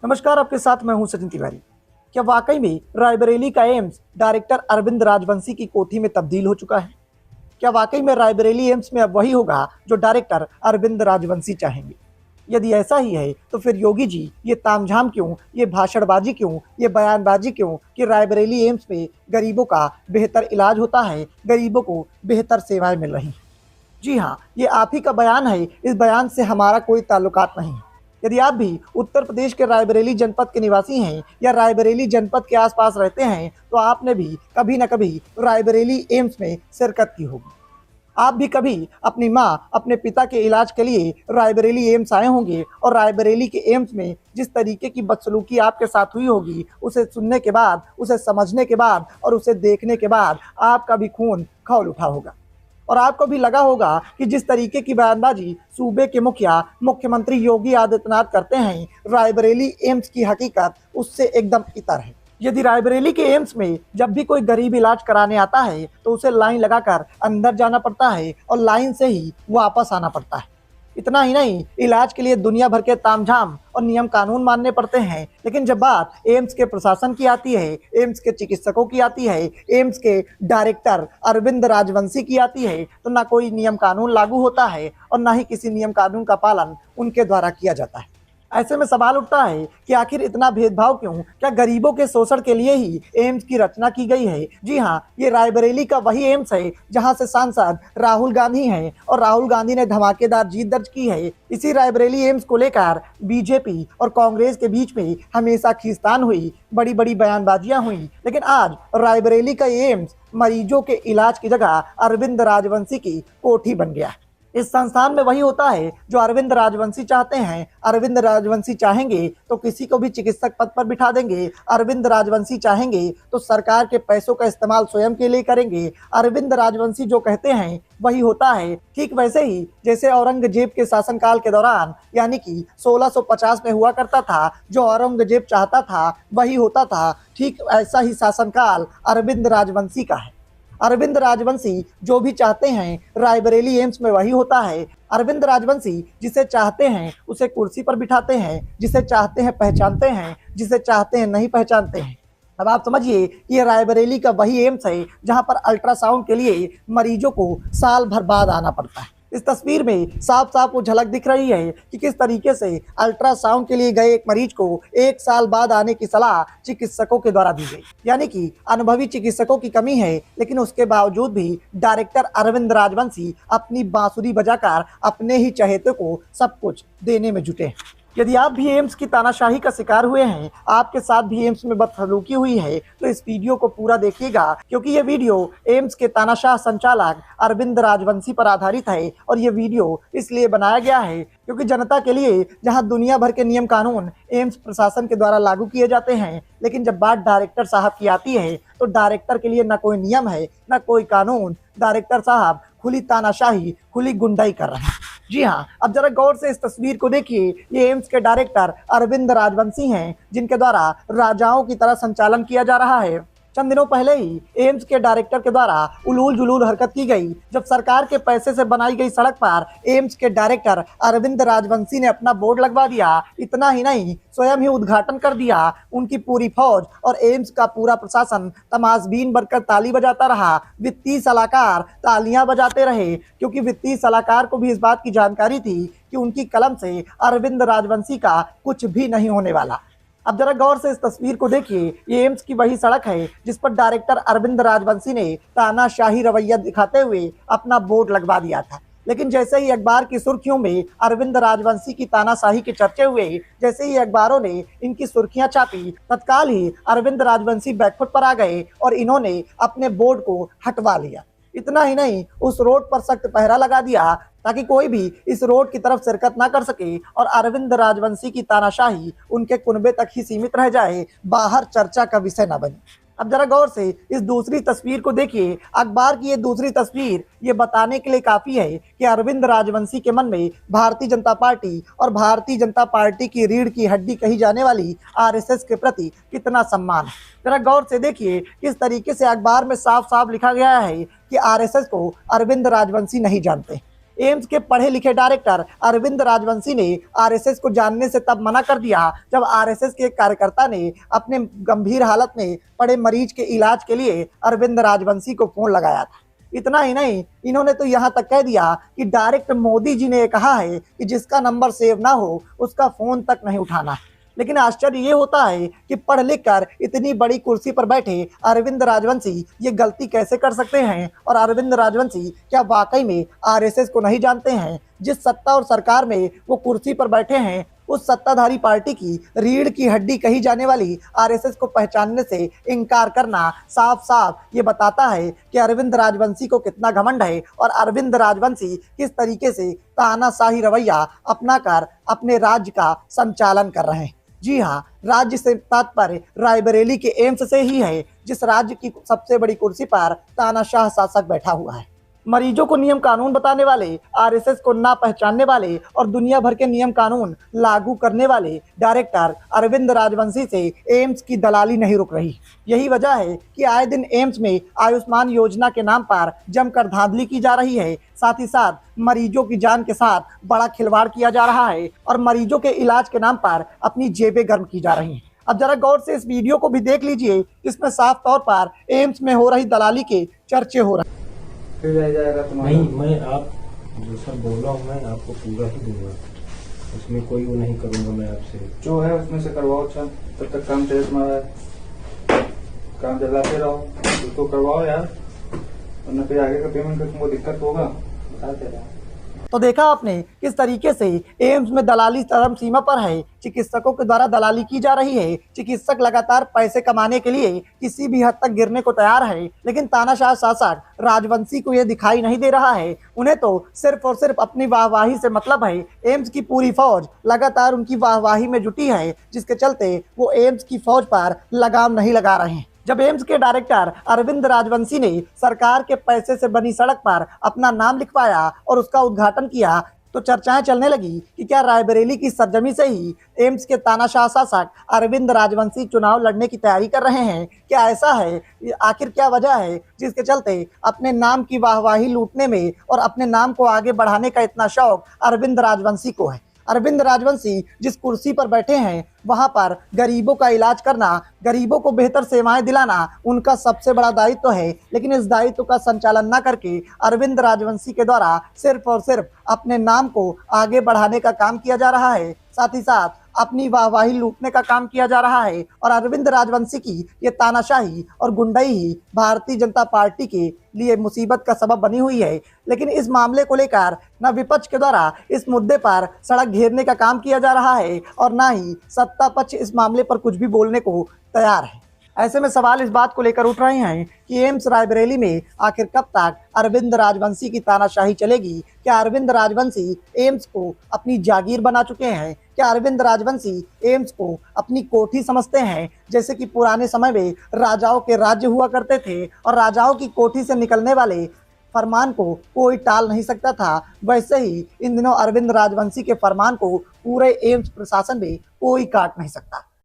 नमस्कार, आपके साथ मैं हूं सचिन तिवारी। क्या वाकई में रायबरेली का एम्स डायरेक्टर अरविंद राजवंशी की कोठी में तब्दील हो चुका है? क्या वाकई में रायबरेली एम्स में अब वही होगा जो डायरेक्टर अरविंद राजवंशी चाहेंगे? यदि ऐसा ही है तो फिर योगी जी ये तामझाम क्यों, ये भाषणबाजी क्यों, ये बयानबाजी क्यों कि रायबरेली एम्स में गरीबों का बेहतर इलाज होता है, गरीबों को बेहतर सेवाएं मिल रही हैं? जी हाँ, ये आप ही का बयान है। इस बयान से हमारा कोई ताल्लुकात नहीं है। यदि आप भी उत्तर प्रदेश के रायबरेली जनपद के निवासी हैं या रायबरेली जनपद के आसपास रहते हैं तो आपने भी कभी न कभी रायबरेली एम्स में शिरकत की होगी। आप भी कभी अपनी माँ, अपने पिता के इलाज के लिए रायबरेली एम्स आए होंगे और रायबरेली के एम्स में जिस तरीके की बदसलूकी आपके साथ हुई होगी, उसे सुनने के बाद, उसे समझने के बाद और उसे देखने के बाद आपका भी खून खौल उठा होगा। और आपको भी लगा होगा कि जिस तरीके की बयानबाजी सूबे के मुखिया मुख्यमंत्री योगी आदित्यनाथ करते हैं, रायबरेली एम्स की हकीकत उससे एकदम इतर है। यदि रायबरेली के एम्स में जब भी कोई गरीब इलाज कराने आता है तो उसे लाइन लगाकर अंदर जाना पड़ता है और लाइन से ही वापस आना पड़ता है। इतना ही नहीं, इलाज के लिए दुनिया भर के तामझाम और नियम कानून मानने पड़ते हैं। लेकिन जब बात एम्स के प्रशासन की आती है, एम्स के चिकित्सकों की आती है, एम्स के डायरेक्टर अरविंद राजवंशी की आती है, तो ना कोई नियम कानून लागू होता है और ना ही किसी नियम कानून का पालन उनके द्वारा किया जाता है। ऐसे में सवाल उठता है कि आखिर इतना भेदभाव क्यों? क्या गरीबों के शोषण के लिए ही एम्स की रचना की गई है? जी हाँ, ये रायबरेली का वही एम्स है जहां से सांसद राहुल गांधी हैं और राहुल गांधी ने धमाकेदार जीत दर्ज की है। इसी रायबरेली एम्स को लेकर बीजेपी और कांग्रेस के बीच में हमेशा खींचतान हुई, बड़ी बड़ी बयानबाजियां हुई, लेकिन आज रायबरेली का एम्स मरीजों के इलाज की जगह अरविंद राजवंशी की कोठी बन गया। इस संस्थान में वही होता है जो अरविंद राजवंशी चाहते हैं। अरविंद राजवंशी चाहेंगे तो किसी को भी चिकित्सक पद पर बिठा देंगे। अरविंद राजवंशी चाहेंगे तो सरकार के पैसों का इस्तेमाल स्वयं के लिए करेंगे। अरविंद राजवंशी जो कहते हैं वही होता है। ठीक वैसे ही जैसे औरंगजेब के शासनकाल के दौरान, यानी कि 1650 में हुआ करता था, जो औरंगजेब चाहता था वही होता था। ठीक ऐसा ही शासनकाल अरविंद राजवंशी का है। अरविंद राजवंशी जो भी चाहते हैं रायबरेली एम्स में वही होता है। अरविंद राजवंशी जिसे चाहते हैं उसे कुर्सी पर बिठाते हैं, जिसे चाहते हैं पहचानते हैं, जिसे चाहते हैं नहीं पहचानते हैं। अब आप समझिए, ये रायबरेली का वही एम्स है जहां पर अल्ट्रासाउंड के लिए मरीजों को साल भर बाद आना पड़ता है। इस तस्वीर में साफ साफ वो झलक दिख रही है कि किस तरीके से अल्ट्रासाउंड के लिए गए एक मरीज को 1 साल बाद आने की सलाह चिकित्सकों के द्वारा दी गई। यानी कि अनुभवी चिकित्सकों की कमी है, लेकिन उसके बावजूद भी डायरेक्टर अरविंद राजवंशी अपनी बांसुरी बजाकर अपने ही चहेतों को सब कुछ देने में जुटे हैं। यदि आप भी एम्स की तानाशाही का शिकार हुए हैं, आपके साथ भी एम्स में बदसलूकी हुई है, तो इस वीडियो को पूरा देखिएगा, क्योंकि ये वीडियो एम्स के तानाशाह संचालक अरविंद राजवंशी पर आधारित है। और ये वीडियो इसलिए बनाया गया है क्योंकि जनता के लिए जहां दुनिया भर के नियम कानून एम्स प्रशासन के द्वारा लागू किए जाते हैं, लेकिन जब बात डायरेक्टर साहब की आती है तो डायरेक्टर के लिए न कोई नियम है, न कोई कानून। डायरेक्टर साहब खुली तानाशाही, खुली गुंडाई कर रहे हैं। जी हाँ, अब जरा गौर से इस तस्वीर को देखिए। ये एम्स के डायरेक्टर अरविंद राजवंशी हैं, जिनके द्वारा राजाओं की तरह संचालन किया जा रहा है। चंद दिनों पहले ही एम्स के डायरेक्टर के द्वारा उलूल जुलूल हरकत की गई, जब सरकार के पैसे से बनाई गई सड़क पर एम्स के डायरेक्टर अरविंद राजवंशी ने अपना बोर्ड लगवा दिया। इतना ही नहीं, स्वयं ही उद्घाटन कर दिया। उनकी पूरी फौज और एम्स का पूरा प्रशासन तमाशबीन बनकर ताली बजाता रहा। वित्तीय सलाहकार तालियां बजाते रहे, क्योंकि वित्तीय सलाहकार को भी इस बात की जानकारी थी कि उनकी कलम से अरविंद राजवंशी का कुछ भी नहीं होने वाला। अब जरा गौर से इस तस्वीर को देखिए। ये एम्स की वही सड़क है जिस पर डायरेक्टर अरविंद राजवंशी ने तानाशाही रवैया दिखाते हुए अपना बोर्ड लगवा दिया था। लेकिन जैसे ही अखबार की सुर्खियों में अरविंद राजवंशी की तानाशाही के चर्चे हुए, जैसे ही अखबारों ने इनकी सुर्खियां छापी, तत्काल ही अरविंद राजवंशी बैकफुट पर आ गए और इन्होंने अपने बोर्ड को हटवा लिया। इतना ही नहीं, उस रोड पर सख्त पहरा लगा दिया ताकि कोई भी इस रोड की तरफ शिरकत ना कर सके और अरविंद राजवंशी की तानाशाही उनके कुनबे तक ही सीमित रह जाए, बाहर चर्चा का विषय ना बने। अब जरा गौर से इस दूसरी तस्वीर को देखिए। अखबार की ये दूसरी तस्वीर ये बताने के लिए काफी है कि अरविंद राजवंशी के मन में भारतीय जनता पार्टी और भारतीय जनता पार्टी की रीढ़ की हड्डी कही जाने वाली आरएसएस के प्रति कितना सम्मान है। जरा गौर से देखिए किस तरीके से अखबार में साफ साफ लिखा गया है कि आरएसएस को अरविंद राजवंशी नहीं जानते। एम्स के पढ़े लिखे डायरेक्टर अरविंद राजवंशी ने आरएसएस को जानने से तब मना कर दिया जब आरएसएस के एक कार्यकर्ता ने अपने गंभीर हालत में पड़े मरीज के इलाज के लिए अरविंद राजवंशी को फोन लगाया था। इतना ही नहीं, इन्होंने तो यहाँ तक कह दिया कि डायरेक्ट मोदी जी ने कहा है कि जिसका नंबर सेव ना हो उसका फोन तक नहीं उठाना। लेकिन आश्चर्य ये होता है कि पढ़ लिख कर इतनी बड़ी कुर्सी पर बैठे अरविंद राजवंशी ये गलती कैसे कर सकते हैं, और अरविंद राजवंशी क्या वाकई में आरएसएस को नहीं जानते हैं? जिस सत्ता और सरकार में वो कुर्सी पर बैठे हैं उस सत्ताधारी पार्टी की रीढ़ की हड्डी कही जाने वाली आरएसएस को पहचानने से इनकार करना साफ साफ ये बताता है कि अरविंद राजवंशी को कितना घमंड है और अरविंद राजवंशी किस तरीके से तानाशाही रवैया अपनाकर अपने राज्य का संचालन कर रहे हैं। जी हाँ, राज्य से तात्पर्य रायबरेली के एम्स से ही है, जिस राज्य की सबसे बड़ी कुर्सी पर तानाशाह शासक बैठा हुआ है। मरीजों को नियम कानून बताने वाले, आरएसएस को ना पहचानने वाले और दुनिया भर के नियम कानून लागू करने वाले डायरेक्टर अरविंद राजवंशी से एम्स की दलाली नहीं रुक रही। यही वजह है कि आए दिन एम्स में आयुष्मान योजना के नाम पर जमकर धांधली की जा रही है। साथ ही साथ मरीजों की जान के साथ बड़ा खिलवाड़ किया जा रहा है और मरीजों के इलाज के नाम पर अपनी जेबें गर्म की जा रही हैं। अब जरा गौर से इस वीडियो को भी देख लीजिए, इसमें साफ तौर पर एम्स में हो रही दलाली के चर्चे हो रहे हैं। फिर रह जाएगा तुम्हारा। नहीं, मैं आप जो सर बोला हूँ मैं आपको पूरा ही दूंगा, उसमें कोई वो नहीं करूंगा मैं आपसे। जो है उसमें से करवाओ। अच्छा, तब तक काम चले तुम्हारा, काम चलाते रहो, उसको करवाओ यार, वरना फिर आगे का पेमेंट का तुमको दिक्कत होगा। बताते रहो। तो देखा आपने किस तरीके से एम्स में दलाली चरम सीमा पर है। चिकित्सकों के द्वारा दलाली की जा रही है। चिकित्सक लगातार पैसे कमाने के लिए किसी भी हद तक गिरने को तैयार है, लेकिन तानाशाह शासक राजवंशी को यह दिखाई नहीं दे रहा है। उन्हें तो सिर्फ और सिर्फ अपनी वाहवाही से मतलब है। एम्स की पूरी फौज लगातार उनकी वाहवाही में जुटी है, जिसके चलते वो एम्स की फौज पर लगाम नहीं लगा रहे हैं। जब एम्स के डायरेक्टर अरविंद राजवंशी ने सरकार के पैसे से बनी सड़क पर अपना नाम लिखवाया और उसका उद्घाटन किया, तो चर्चाएं चलने लगी कि क्या रायबरेली की सरजमी से ही एम्स के तानाशाह शासक अरविंद राजवंशी चुनाव लड़ने की तैयारी कर रहे हैं? क्या ऐसा है? आखिर क्या वजह है जिसके चलते अपने नाम की वाहवाही लूटने में और अपने नाम को आगे बढ़ाने का इतना शौक अरविंद राजवंशी को है? अरविंद राजवंशी जिस कुर्सी पर बैठे हैं वहां पर गरीबों का इलाज करना, गरीबों को बेहतर सेवाएं दिलाना उनका सबसे बड़ा दायित्व है। लेकिन इस दायित्व का संचालन न करके अरविंद राजवंशी के द्वारा सिर्फ और सिर्फ अपने नाम को आगे बढ़ाने का काम किया जा रहा है, साथ ही साथ अपनी वाहवाही लूटने का काम किया जा रहा है। और अरविंद राजवंशी की ये तानाशाही और गुंडाई ही भारतीय जनता पार्टी के लिए मुसीबत का सबब बनी हुई है। लेकिन इस मामले को लेकर न विपक्ष के द्वारा इस मुद्दे पर सड़क घेरने का काम किया जा रहा है और न ही सत्ता पक्ष इस मामले पर कुछ भी बोलने को तैयार है। ऐसे में सवाल इस बात को लेकर उठ रहे हैं कि एम्स रायबरेली में आखिर कब तक अरविंद राजवंशी की तानाशाही चलेगी? क्या अरविंद राजवंशी एम्स को अपनी जागीर बना चुके हैं? क्या अरविंद राजवंशी एम्स को अपनी कोठी समझते हैं? जैसे कि पुराने समय में राजाओं के राज्य हुआ करते थे और राजाओं की कोठी से निकलने वाले फरमान को कोई टाल नहीं सकता था, वैसे ही इन दिनों अरविंद राजवंशी के फरमान को पूरे एम्स प्रशासन में कोई काट नहीं सकता।